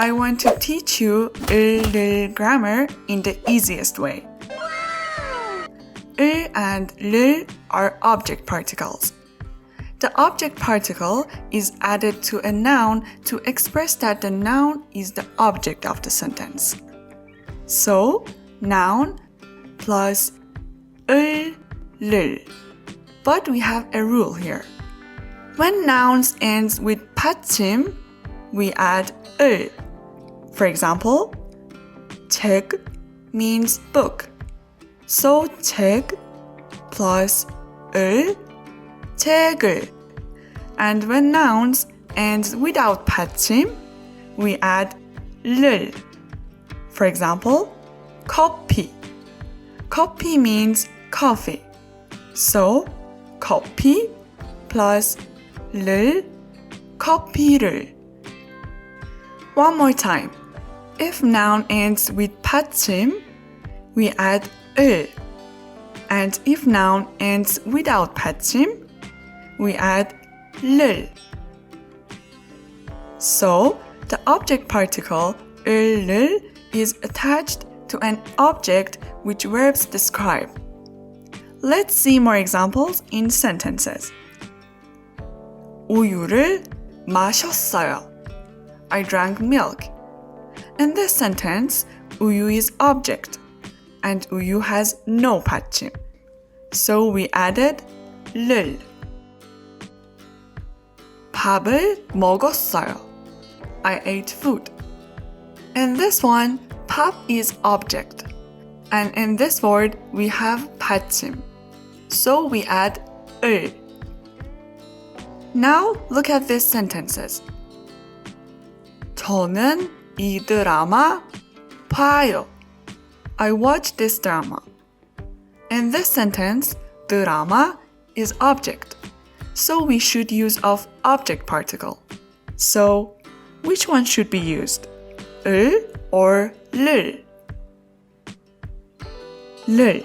I want to teach you 을 grammar in the easiest way. 을 and 를 are object particles. The object particle is added to a noun to express that the noun is the object of the sentence. So, noun plus 을, 를. But we have a rule here. When nouns ends with 받침, we add 을. For example, 책 means book. So 책 plus 을, 책을. And when nouns ends without 받침, we add 를. For example, 커피. 커피 means coffee. So 커피 plus 를, 커피를. One more time. If noun ends with 받침, we add 을. And if noun ends without 받침, we add 를. So, the object particle 을 is attached to an object which verbs describe. Let's see more examples in sentences. 우유를 마셨어요. I drank milk. In this sentence, 우유 is object, and 우유 has no 받침. So we added 를. 밥을 먹었어요. I ate food. In this one, 밥 is object, and in this word we have 받침. So we add 을. Now look at these sentences. 저는 이 드라마 봐요. I watch this drama. In this sentence, 드라마 is object, so we should use of object particle. So, which one should be used? 을 or 를? 를.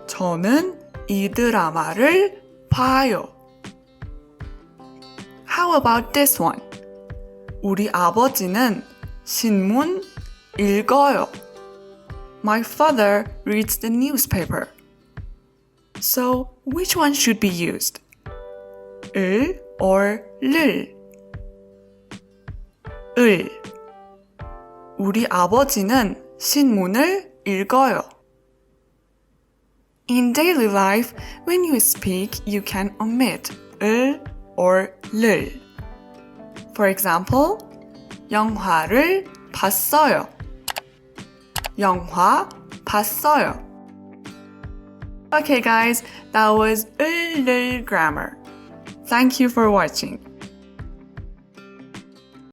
저는 이 드라마를 봐요. How about this one? 우리 아버지는 신문 읽어요. My father reads the newspaper. So, which one should be used? 을 or 를? 을. 우리 아버지는 신문을 읽어요. In daily life, when you speak, you can omit 을 or 를. For example, 영화를 봤어요. 영화 봤어요. Okay guys, that was 을 grammar. Thank you for watching.